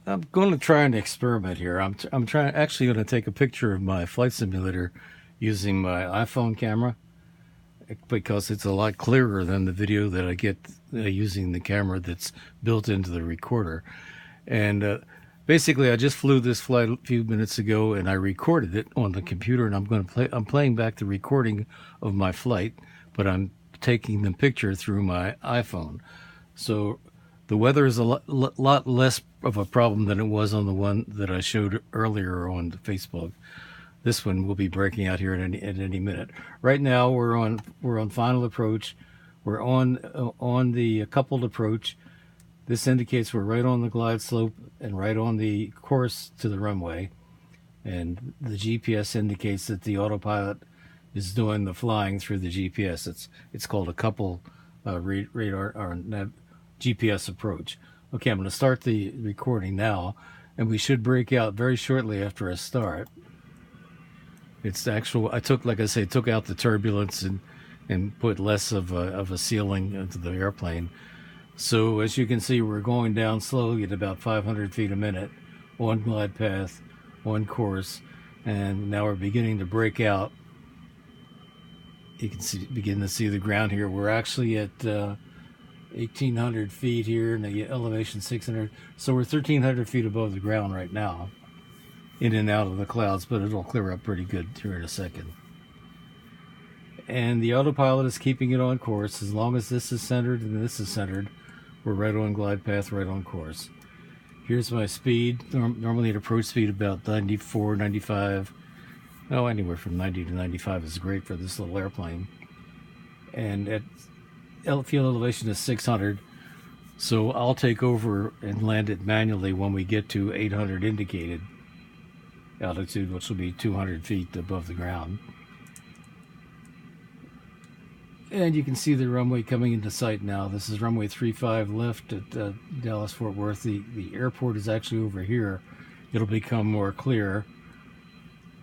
I'm going to try an experiment here. I'm trying actually going to take a picture of my flight simulator using my iPhone camera because it's a lot clearer than the video that I get using the camera that's built into the recorder. And basically, I just flew this flight a few minutes ago, and I recorded it on the computer. And I'm going to play. I'm playing back the recording of my flight, but I'm taking the picture through my iPhone. So the weather is a lot less of a problem than it was on the one that I showed earlier on Facebook. This one will be breaking out here at any minute. Right now, we're on final approach. We're on the coupled approach. This indicates we're right on the glide slope and right on the course to the runway. And the GPS indicates that the autopilot is doing the flying through the GPS. It's called a couple radar or GPS approach. Okay, I'm going to start the recording now, and we should break out very shortly after I start. It's actual. I took, like I say, took out the turbulence and put less of a ceiling into the airplane. So as you can see, we're going down slowly at about 500 feet a minute, on glide path, on course, and now we're beginning to break out. You can begin to see the ground here. We're actually at 1,800 feet here, and the elevation 600. So we're 1,300 feet above the ground right now, in and out of the clouds, but it'll clear up pretty good here in a second. And the autopilot is keeping it on course. As long as this is centered and this is centered, we're right on glide path, right on course. Here's my speed. Normally at approach speed about 94, 95. No, anywhere from 90 to 95 is great for this little airplane. And at field elevation is 600. So I'll take over and land it manually when we get to 800 indicated altitude, which will be 200 feet above the ground. And you can see the runway coming into sight now. This is runway 35 left at Dallas Fort Worth. The airport is actually over here. It'll become more clear.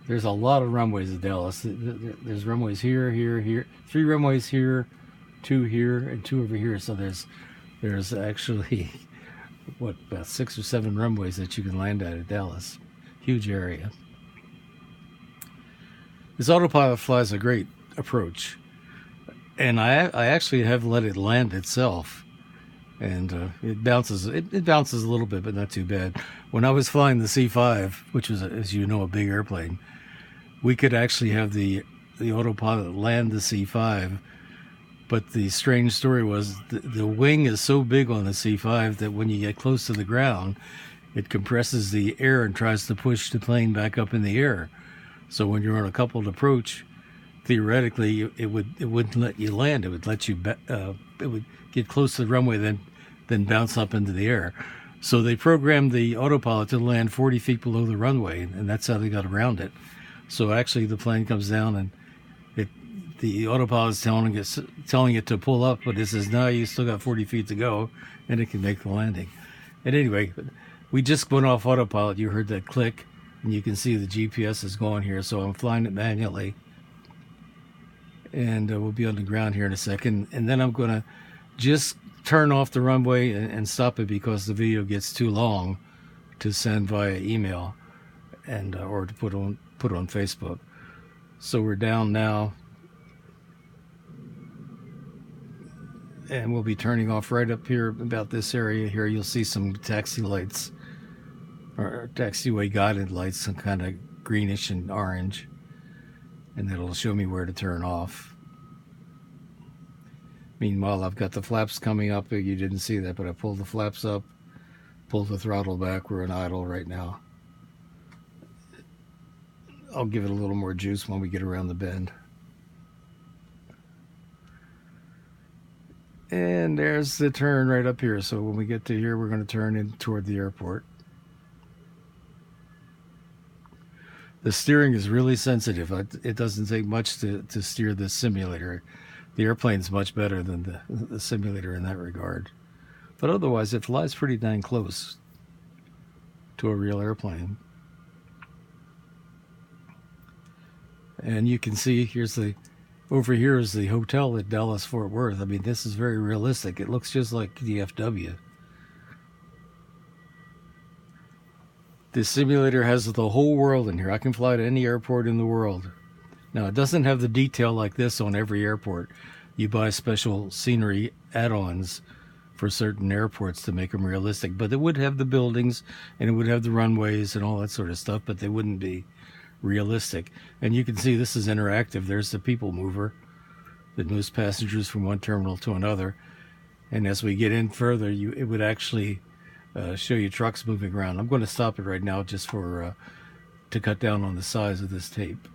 There's a lot of runways at Dallas. There's runways here, here, here. 3 runways here, 2 here, and 2 over here. So there's actually about 6 or 7 runways that you can land at Dallas. Huge area. This autopilot flies a great approach. And I actually have let it land itself, and it bounces a little bit, but not too bad. When I was flying the C5, which was, as you know, a big airplane, we could actually have the autopilot land the C5. But the strange story was the wing is so big on the C5 that when you get close to the ground, it compresses the air and tries to push the plane back up in the air. So when you're on a coupled approach, theoretically, it wouldn't let you land. It would let you it would get close to the runway, then bounce up into the air. So they programmed the autopilot to land 40 feet below the runway, and that's how they got around it. So actually, the plane comes down, and the autopilot is telling it to pull up, but it says, "No, you still got 40 feet to go," and it can make the landing. And anyway, we just went off autopilot. You heard that click, and you can see the GPS is going here. So I'm flying it manually. And we'll be on the ground here in a second. And then I'm going to just turn off the runway and stop it because the video gets too long to send via email and or to put on Facebook. So we're down now. And we'll be turning off right up here about this area here. You'll see some taxi lights or taxiway guided lights, some kind of greenish and orange. And it'll show me where to turn off. Meanwhile, I've got the flaps coming up. You didn't see that, but I pulled the flaps up, pulled the throttle back. We're in idle right now. I'll give it a little more juice when we get around the bend. And there's the turn right up here. So when we get to here, we're going to turn in toward the airport. The steering is really sensitive. It doesn't take much to steer this simulator. The airplane's much better than the simulator in that regard. But otherwise, it flies pretty dang close to a real airplane. And you can see over here is the hotel at Dallas Fort Worth. I mean, this is very realistic. It looks just like DFW. This simulator has the whole world in here. I can fly to any airport in the world. Now, it doesn't have the detail like this on every airport. You buy special scenery add-ons for certain airports to make them realistic. But it would have the buildings, and it would have the runways and all that sort of stuff, but they wouldn't be realistic. And you can see this is interactive. There's the people mover that moves passengers from one terminal to another. And as we get in further, it would actually show you trucks moving around. I'm going to stop it right now just for to cut down on the size of this tape.